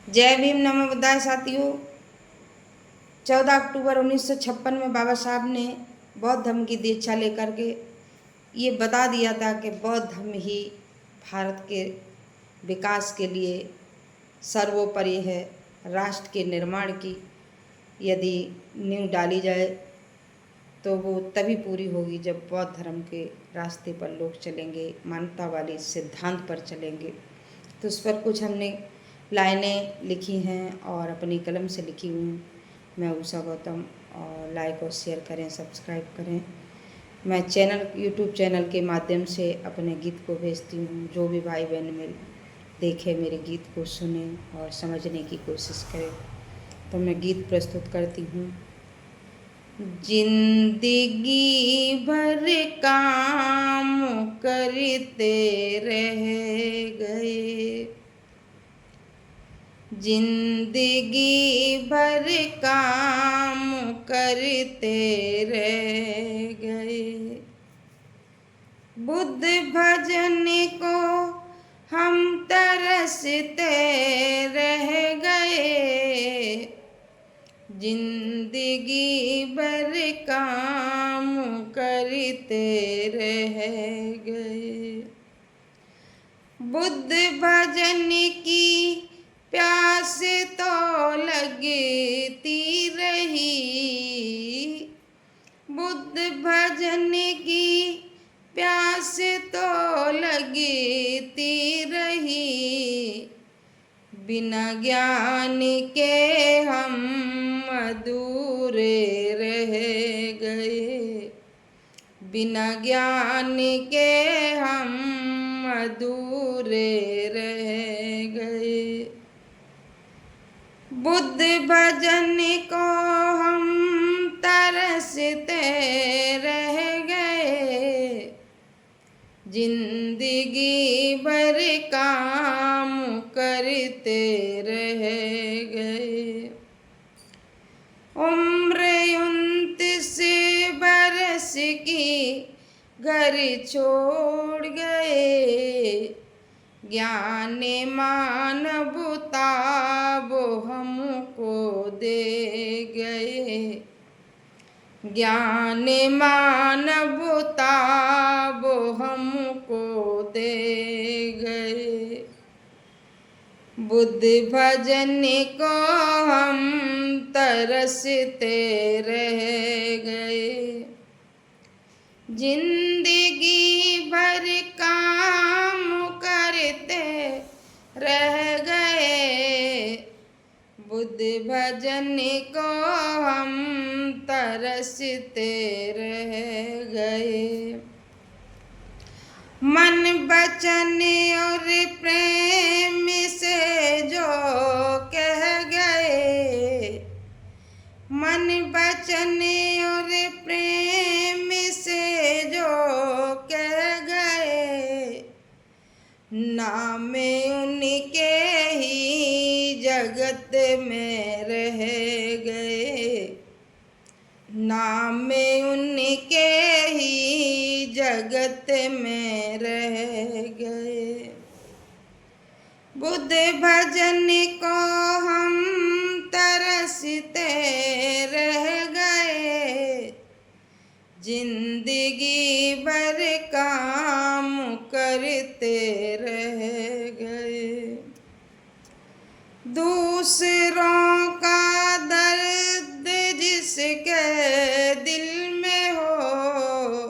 जय भीम नमो बुद्धाय साथियों। 14 अक्टूबर 1956 में बाबा साहब ने बौद्ध धर्म की दीक्षा लेकर के ये बता दिया था कि बौद्ध धर्म ही भारत के विकास के लिए सर्वोपरि है। राष्ट्र के निर्माण की यदि नींव डाली जाए तो वो तभी पूरी होगी जब बौद्ध धर्म के रास्ते पर लोग चलेंगे, मानवता वाले सिद्धांत पर चलेंगे। तो उस पर कुछ हमने लाइनें लिखी हैं और अपनी कलम से लिखी हुई हूँ। मैं उषा गौतम, और लाइक और शेयर करें, सब्सक्राइब करें। मैं यूट्यूब चैनल के माध्यम से अपने गीत को भेजती हूँ। जो भी भाई बहन मिल देखे मेरे गीत को सुने और समझने की कोशिश करें। तो मैं गीत प्रस्तुत करती हूँ। जिंदगी भर काम करते रह गए, जिंदगी भर काम करते रह गए। बुद्ध भजन को हम तरसते रह गए, जिंदगी भर काम करते रह गए। बुद्ध भजन की प्यास तो लगती रही, बुद्ध भजन की प्यास तो लगती रही। बिना ज्ञान के हम अधूरे रह गए, बिना ज्ञान के हम अधूरे रह गए। बुद्ध भजन को हम तरसते रह गए, जिंदगी भर काम करते रह गए। उम्र 29 बरस की घर छोड़ गए, ज्ञान मानवता वो हमको दे गए, ज्ञान मानवता वो हमको दे गए। बुद्ध भजन को हम तरसते रह गए, जिंदगी भर काम करते रह गए। बुद्ध भजन को हम तरसते रह गए। मन वचन और प्रेम से जो कह गए, मन वचन और प्रेम से जो कह गए, नाम उनके ही जगत में रह गए, नाम उनके ही जगत में रह गए। बुद्ध भजन को हम तरसते रह गए, जिंदगी भर काम करते रह गए। दूसरों का दर्द जिसके दिल में हो,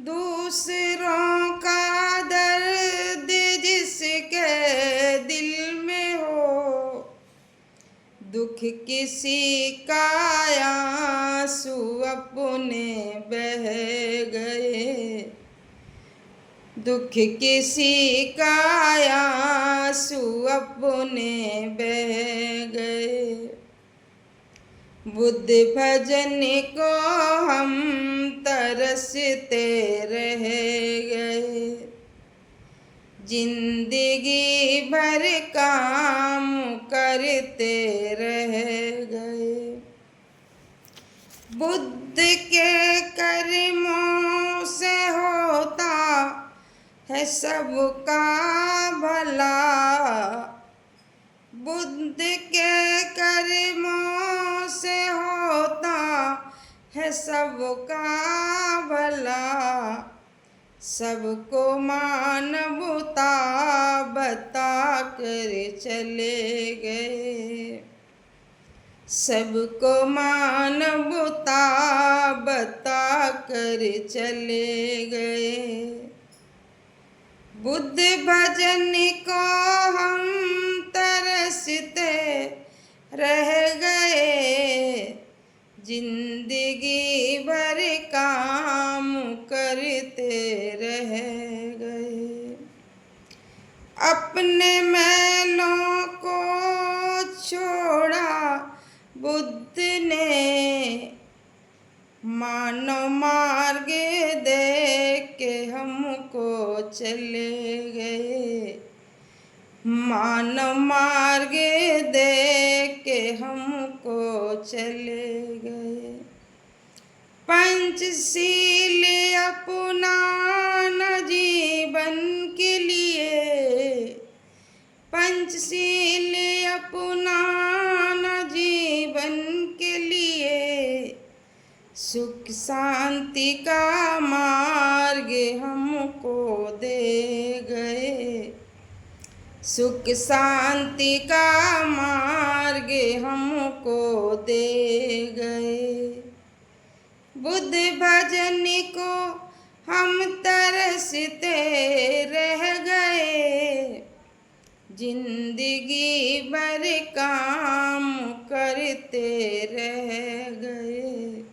दूसरों का दर्द जिसके दिल में हो, दुख किसी का आंसू अपने बह गए, दुख किसी का आंसू अपने बह गए। बुद्ध भजन को हम तरसते रह गए, जिंदगी भर काम करते रह गए। बुद्ध के कर्मों से होता है सबका भला, बुद्ध के कर्मों से होता है सबका भला, सबको मानवता बता कर चले गए, सबको मानवता बता कर चले गए। बुद्ध भजन को हम तरसते रह गए, जिंदगी भर काम करते रह गए। अपने मैलों को छोड़ा बुद्ध ने, मानव मार्ग देख के हमको चले गए, मानव मार्ग देख के हमको चले गए। पंचशील अपनाना जीवन के लिए, पंचशील अपनाना जीवन के लिए, सुख शांति का मार्ग हमको दे गए, सुख शांति का मार्ग हमको दे गए। बुद्ध भजन को हम तरसते रह गए, जिंदगी भर काम करते रह गए,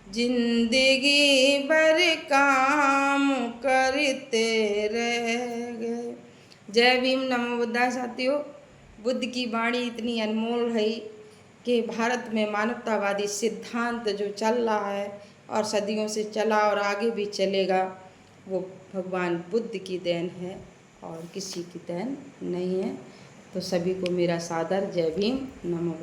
जिंदगी भर काम करते रह गए। जय भीम, नमो बुद्धाय साथियों। बुद्ध की वाणी इतनी अनमोल है कि भारत में मानवतावादी सिद्धांत जो चल रहा है और सदियों से चला और आगे भी चलेगा, वो भगवान बुद्ध की देन है और किसी की देन नहीं है। तो सभी को मेरा सादर जय भीम, नमो।